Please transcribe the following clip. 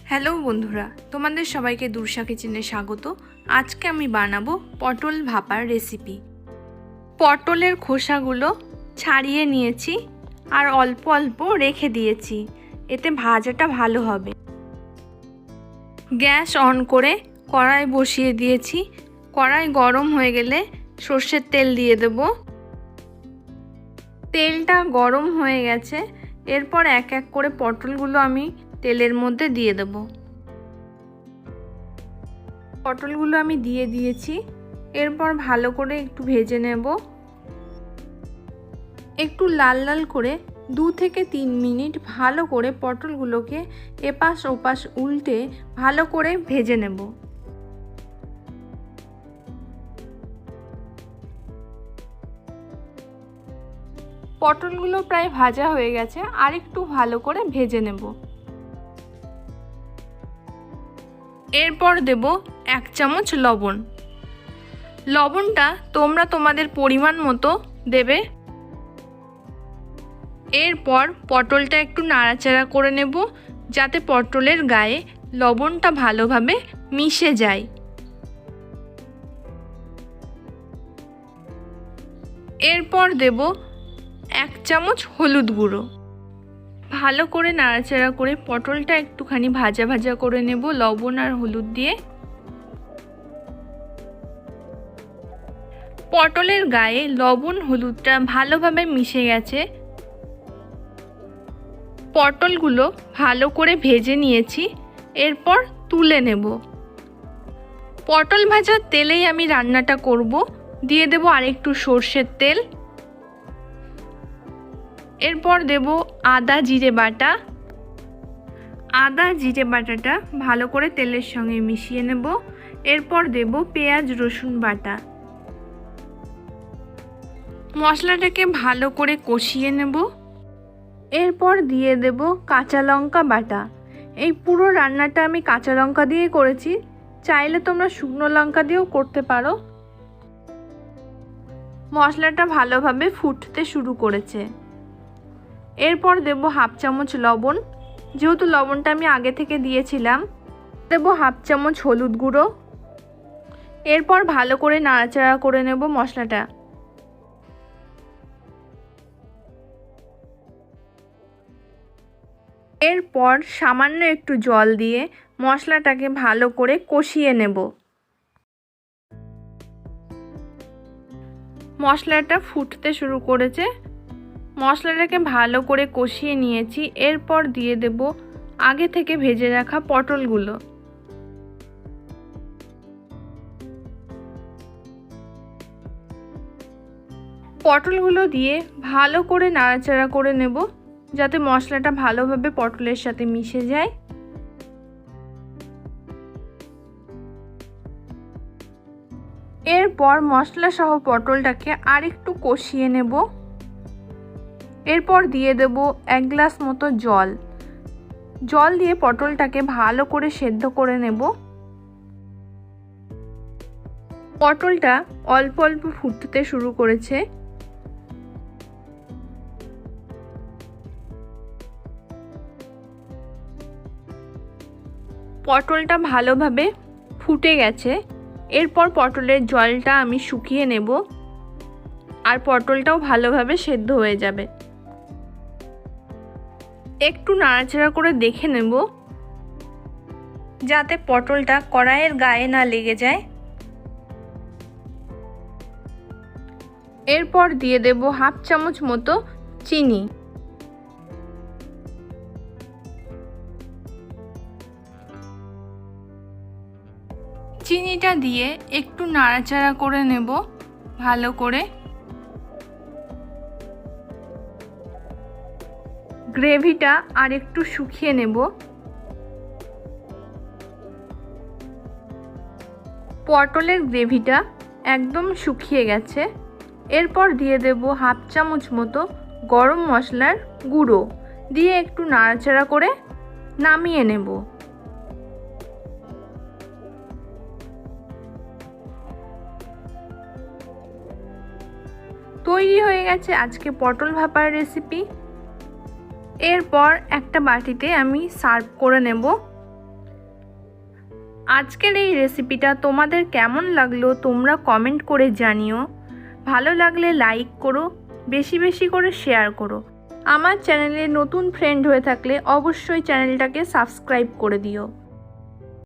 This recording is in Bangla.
হ্যালো বন্ধুরা, তোমাদের সবাইকে DurSa কিচেনে স্বাগত। আজকে আমি বানাবো পটল ভাপার রেসিপি। পটলের খোসাগুলো ছাড়িয়ে নিয়েছি আর অল্প অল্প রেখে দিয়েছি, এতে ভাজাটা ভালো হবে। গ্যাস অন করে কড়াই বসিয়ে দিয়েছি। কড়াই গরম হয়ে গেলে সর্ষের তেল দিয়ে দেব। তেলটা গরম হয়ে গেছে, এরপর এক এক করে পটলগুলো আমি তেলের মধ্যে দিয়ে দেব। পটলগুলো আমি দিয়ে দিয়েছি, এরপর ভালো করে একটু ভেজে নেব। একটু লাল লাল করে 2 থেকে 3 মিনিট ভালো করে পটলগুলোকে এপাশ ওপাশ উল্টে ভালো করে ভেজে নেব। পটলগুলো প্রায় ভাজা হয়ে গেছে, আর একটু ভালো করে ভেজে নেব। এরপর দেব 1 চামচ লবণ। লবণটা তোমরা তোমাদের পরিমাণ মতো দেবে। এরপর পটলটা একটু নাড়াচাড়া করে নেব, যাতে পটলের গায়ে লবণটা ভালোভাবে মিশে যায়। এরপর দেব 1 চামচ হলুদ গুঁড়ো। ভালো করে নাড়াচাড়া করে পটলটা একটুখানি ভাজা ভাজা করে নেব লবণ আর হলুদ দিয়ে। পটলের গায়ে লবণ হলুদটা ভালোভাবে মিশে গেছে। পটলগুলো ভালো করে ভেজে নিয়েছি, এরপর তুলে নেব। পটল ভাজার তেলেই আমি রান্নাটা করব। দিয়ে দেব আরেকটু সর্ষের তেল। এরপর দেব আদা জিরে বাটা। আদা জিরে বাটাটা ভালো করে তেলের সঙ্গে মিশিয়ে নেব। এরপর দেব পেঁয়াজ রসুন বাটা। মশলাটাকে ভালো করে কষিয়ে নেব। এরপর দিয়ে দেব কাঁচা লঙ্কা বাটা। এই পুরো রান্নাটা আমি কাঁচা লঙ্কা দিয়ে করেছি, চাইলে তোমরা শুকনো লঙ্কা দিয়েও করতে পারো। মশলাটা ভালোভাবে ফুটতে শুরু করেছে। এরপর দেব 1/2 চামচ লবণ, যেহেতু লবণটা আমি আগে থেকে দিয়েছিলাম। দেব 1/2 চামচ হলুদ গুঁড়ো। এরপর ভালো করে নাড়াচাড়া করে নেব মশলাটা। এরপর সামান্য একটু জল দিয়ে মশলাটাকে ভালো করে কষিয়ে নেব। মশলাটা ফুটতে শুরু করেছে। মশলাটাকে ভালো করে কষিয়ে নিয়েছি। এরপর দিয়ে দেব আগে থেকে ভেজে রাখা পটলগুলো। পটলগুলো দিয়ে ভালো করে নাড়াচাড়া করে নেব, যাতে মশলাটা ভালোভাবে পটলের সাথে মিশে যায়। এরপর মশলা সহ পটলটাকে আরেকটু কষিয়ে নেব। এরপর দিয়ে দেব 1 গ্লাস মতো জল। জল দিয়ে পটলটাকে ভালো করে সেদ্ধ করে নেব। পটলটা অল্প অল্প ফুটতে শুরু করেছে। পটলটা ভালোভাবে ফুটে গেছে। এরপর পটলের জলটা আমি শুকিয়ে নেব, আর পটলটাও ভালোভাবে সেদ্ধ হয়ে যাবে। একটু নাড়াচাড়া করে দেখে নেব, যাতে পটলটা কড়াইয়ের গায়ে না লেগে যায়। এরপর দিয়ে দেব 1/2 চামচ মতো চিনি। চিনিটা দিয়ে একটু নাড়াচাড়া করে নেব ভালো করে। গ্রেভিটা আর একটু শুকিয়ে নেব। পটলের গ্রেভিটা একদম শুকিয়ে গেছে। এরপর দিয়ে দেব 1/2 চামচ মতো গরম মশলার গুঁড়ো, দিয়ে একটু নাড়াচাড়া করে নামিয়ে নেব। তৈরি হয়ে গেছে আজকে পটল ভাপার রেসিপি। এরপর একটা বাটিতে আমি সার্ভ করে নেব। আজকের এই রেসিপিটা তোমাদের কেমন লাগলো তোমরা কমেন্ট করে জানিও। ভালো লাগলে লাইক করো, বেশি বেশি করে শেয়ার করো। আমার চ্যানেলে নতুন ফ্রেন্ড হয়ে থাকলে অবশ্যই চ্যানেলটাকে সাবস্ক্রাইব করে দিও।